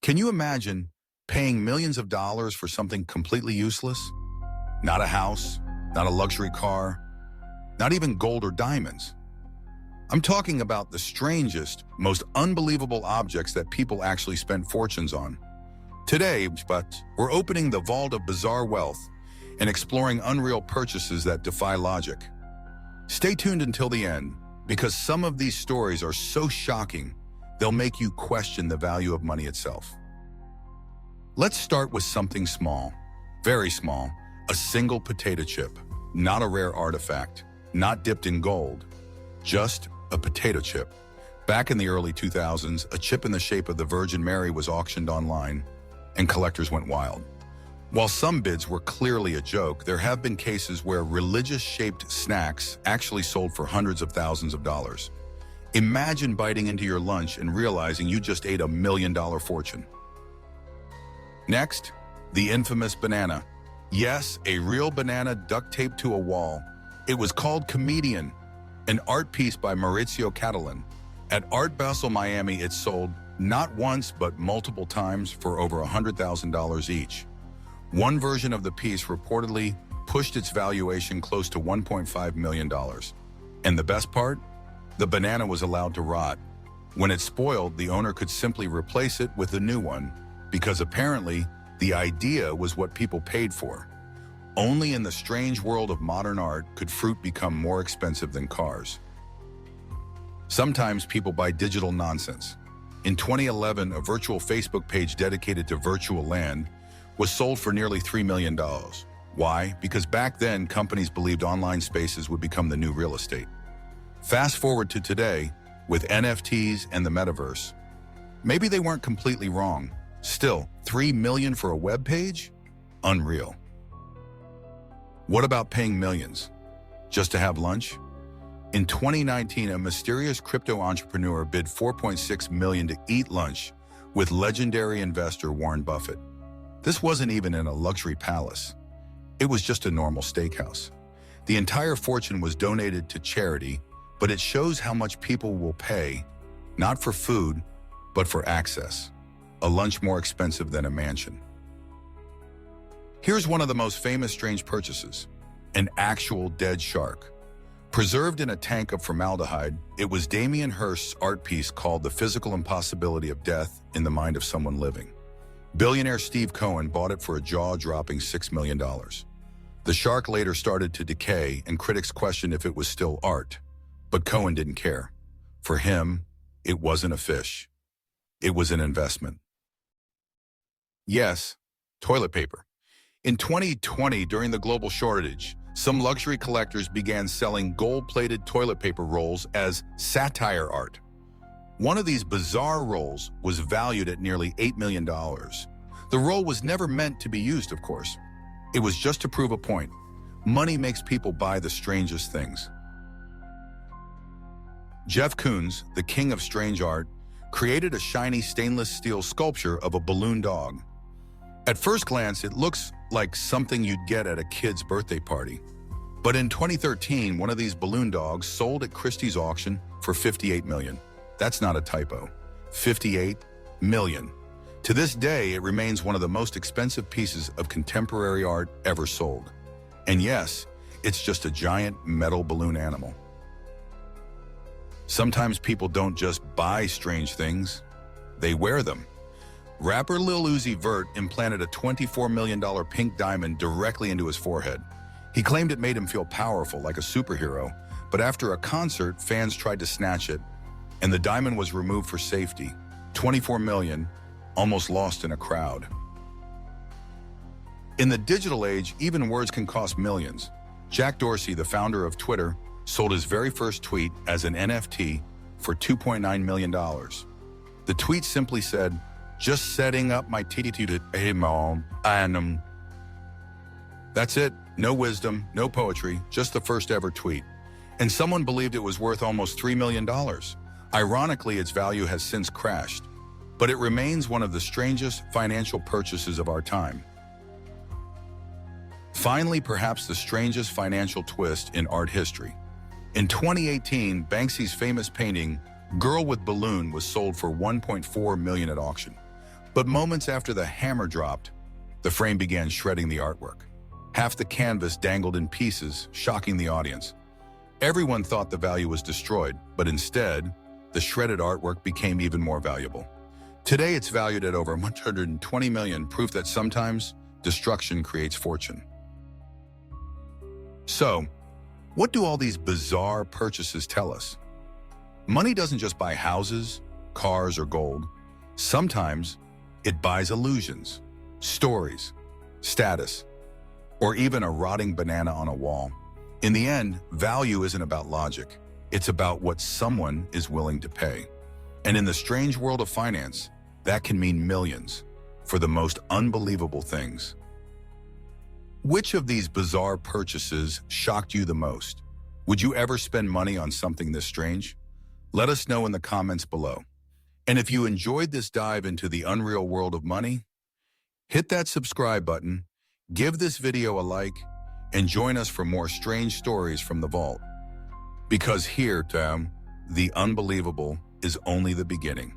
Can you imagine paying millions of dollars for something completely useless? Not a house, not a luxury car, not even gold or diamonds. I'm talking about the strangest, most unbelievable objects that people actually spent fortunes on. Today, we're opening the vault of bizarre wealth and exploring unreal purchases that defy logic. Stay tuned until the end, because some of these stories are so shocking, they'll make you question the value of money itself. Let's start with something small, very small, a single potato chip, not a rare artifact, not dipped in gold, just a potato chip. Back in the early 2000s, a chip in the shape of the Virgin Mary was auctioned online, and collectors went wild. While some bids were clearly a joke, there have been cases where religious-shaped snacks actually sold for hundreds of thousands of dollars. Imagine biting into your lunch and realizing you just ate $1 million fortune. Next, the infamous banana. Yes, a real banana duct taped to a wall. It was called Comedian, an art piece by Maurizio Cattelan. At Art Basel, Miami, it sold not once but multiple times for over $100,000 each. One version of the piece reportedly pushed its valuation close to $1.5 million. And the best part? The banana was allowed to rot. When it spoiled, the owner could simply replace it with a new one, because apparently the idea was what people paid for. Only in the strange world of modern art could fruit become more expensive than cars. Sometimes people buy digital nonsense. In 2011, a virtual Facebook page dedicated to virtual land was sold for nearly $3 million. Why? Because back then, companies believed online spaces would become the new real estate. Fast forward to today, with NFTs and the metaverse. Maybe they weren't completely wrong. Still, $3 million for a web page? Unreal. What about paying millions just to have lunch? In 2019, a mysterious crypto entrepreneur bid $4.6 million to eat lunch with legendary investor Warren Buffett. This wasn't even in a luxury palace. It was just a normal steakhouse. The entire fortune was donated to charity, but it shows how much people will pay, not for food, but for access. A lunch more expensive than a mansion. Here's one of the most famous strange purchases: an actual dead shark. Preserved in a tank of formaldehyde, it was Damien Hirst's art piece called The Physical Impossibility of Death in the Mind of Someone Living. Billionaire Steve Cohen bought it for a jaw-dropping $6 million. The shark later started to decay, and critics questioned if it was still art. But Cohen didn't care. For him, it wasn't a fish. It was an investment. Yes, toilet paper. In 2020, during the global shortage, some luxury collectors began selling gold-plated toilet paper rolls as satire art. One of these bizarre rolls was valued at nearly $8 million. The roll was never meant to be used, of course. It was just to prove a point. Money makes people buy the strangest things. Jeff Koons, the king of strange art, created a shiny stainless steel sculpture of a balloon dog. At first glance, it looks like something you'd get at a kid's birthday party. But in 2013, one of these balloon dogs sold at Christie's auction for $58 million. That's not a typo. $58 million. To this day, it remains one of the most expensive pieces of contemporary art ever sold. And yes, it's just a giant metal balloon animal. Sometimes people don't just buy strange things, they wear them. Rapper Lil Uzi Vert implanted a $24 million pink diamond directly into his forehead. He claimed it made him feel powerful, like a superhero, but after a concert, fans tried to snatch it, and the diamond was removed for safety. $24 million, almost lost in a crowd. In the digital age, even words can cost millions. Jack Dorsey, the founder of Twitter, sold his very first tweet as an NFT for $2.9 million. The tweet simply said, "Just setting up my TTT and That's it. No wisdom, no poetry, just the first ever tweet. And someone believed it was worth almost $3 million. Ironically, its value has since crashed, but it remains one of the strangest financial purchases of our time. Finally, perhaps the strangest financial twist in art history. In 2018, Banksy's famous painting, Girl with Balloon, was sold for $1.4 million at auction. But moments after the hammer dropped, the frame began shredding the artwork. Half the canvas dangled in pieces, shocking the audience. Everyone thought the value was destroyed, but instead, the shredded artwork became even more valuable. Today, it's valued at over 120 million, proof that sometimes destruction creates fortune. So, what do all these bizarre purchases tell us? Money doesn't just buy houses, cars, or gold. Sometimes, it buys illusions, stories, status, or even a rotting banana on a wall. In the end, value isn't about logic. It's about what someone is willing to pay. And in the strange world of finance, that can mean millions for the most unbelievable things. Which of these bizarre purchases shocked you the most? Would you ever spend money on something this strange? Let us know in the comments below. And if you enjoyed this dive into the unreal world of money, hit that subscribe button, give this video a like, and join us for more strange stories from the vault. Because here, the unbelievable is only the beginning.